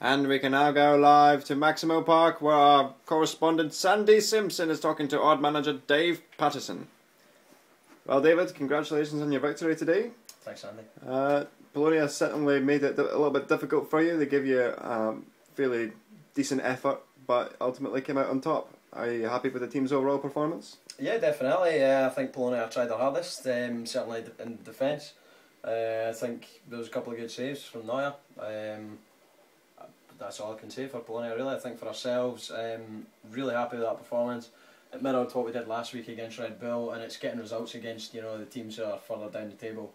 And we can now go live to Maximo Park, where our correspondent Sandy Simpson is talking to odd manager Dave Paterson. Well, David, congratulations on your victory today. Thanks, Andy. Polonia certainly made it a little bit difficult for you. They gave you a fairly decent effort, but ultimately came out on top. Are you happy with the team's overall performance? Yeah, definitely. I think Polonia tried their hardest, certainly in defence. I think there was a couple of good saves from Neuer. That's all I can say for Polonia, really. I think for ourselves, really happy with that performance. It mirrored what we did last week against Red Bull, and it's getting results against the teams who are further down the table.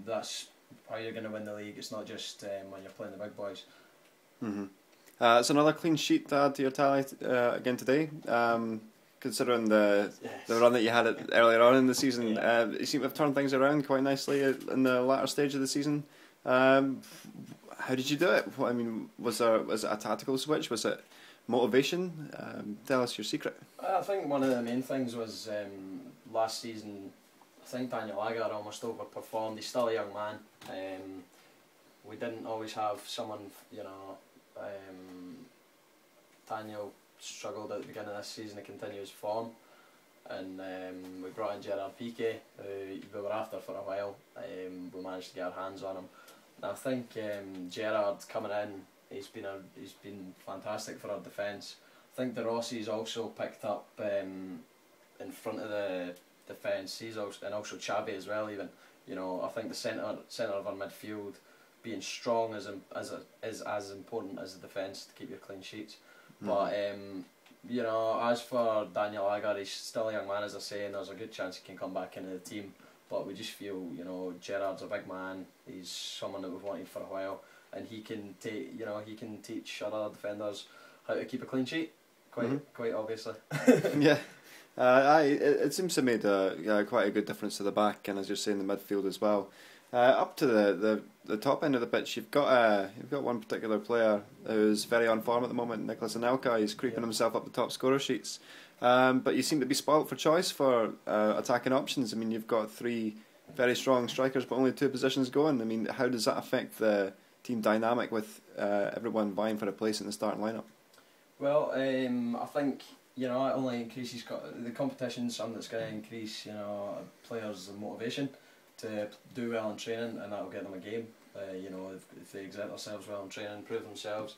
That's how you're going to win the league. It's not just when you're playing the big boys. It's another clean sheet to add to your tally again today. Considering the run that you had earlier on in the season, you seem to have turned things around quite nicely in the latter stage of the season. How did you do it? I mean, was it a tactical switch? Was it motivation? Tell us your secret. I think one of the main things was last season. I think Daniel Agger almost overperformed. He's still a young man. We didn't always have someone, Daniel struggled at the beginning of this season to continue his form, and we brought in Gerard Piqué, who we were after for a while. We managed to get our hands on him. And I think Gerard coming in, he's been fantastic for our defence. I think De Rossi's also picked up in front of the defence. And also Xavi as well. Even I think the centre of our midfield being strong is as important as the defence to keep your clean sheets. But as for Daniel Agger, he's still a young man, as I say, and there's a good chance he can come back into the team. But we just feel, Gerard's a big man. He's someone that we've wanted for a while, and he can teach other defenders how to keep a clean sheet. Quite obviously. Yeah. It seems to have made quite a good difference to the back, and as you're saying, the midfield as well. Up to the top end of the pitch, you've got one particular player who's very on form at the moment, Nicolas Anelka. He's creeping himself up the top scorer sheets. But you seem to be spoilt for choice for attacking options. I mean, you've got three very strong strikers, but only two positions going. I mean, how does that affect the team dynamic with everyone vying for a place in the starting lineup? Well, I think it only increases the competition. Something that's going to increase players' motivation to do well in training, and that will get them a game. If they exert themselves well in training, prove themselves.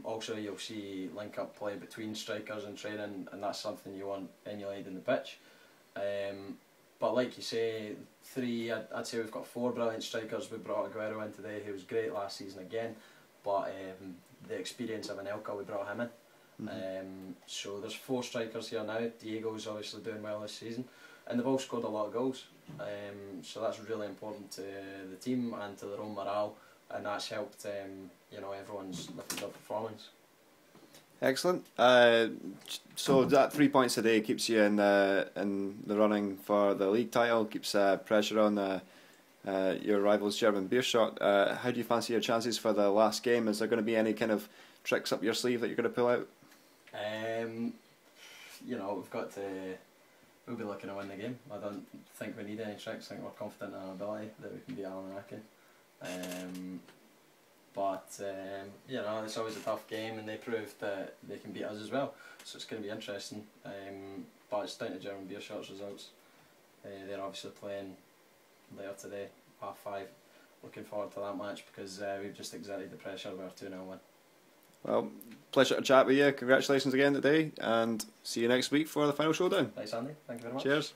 Also, you'll see link-up play between strikers in training, and that's something you want emulated in the pitch. But like you say, I'd say we've got four brilliant strikers. We brought Aguero in today, who was great last season again. But the experience of Anelka, we brought him in. So there's four strikers here now. Diego's obviously doing well this season, and they've all scored a lot of goals. So that's really important to the team and to their own morale, and that's helped everyone's lifted their performance. Excellent. So that 3 points today keeps you in the running for the league title, keeps pressure on your rivals German Beerschot. How do you fancy your chances for the last game? Is there going to be any kind of tricks up your sleeve that you're going to pull out? We'll be looking to win the game. I don't think we need any tricks. I think we're confident in our ability that we can beat Alan Rakin. It's always a tough game, and they proved that they can beat us as well. So it's going to be interesting. But it's down to German Beerschot's results. They're obviously playing later today, 5:30. Looking forward to that match because we've just exerted the pressure of our 2-0 win. Well, pleasure to chat with you. Congratulations again today, and see you next week for the final showdown. Thanks, Andy. Thank you very much. Cheers.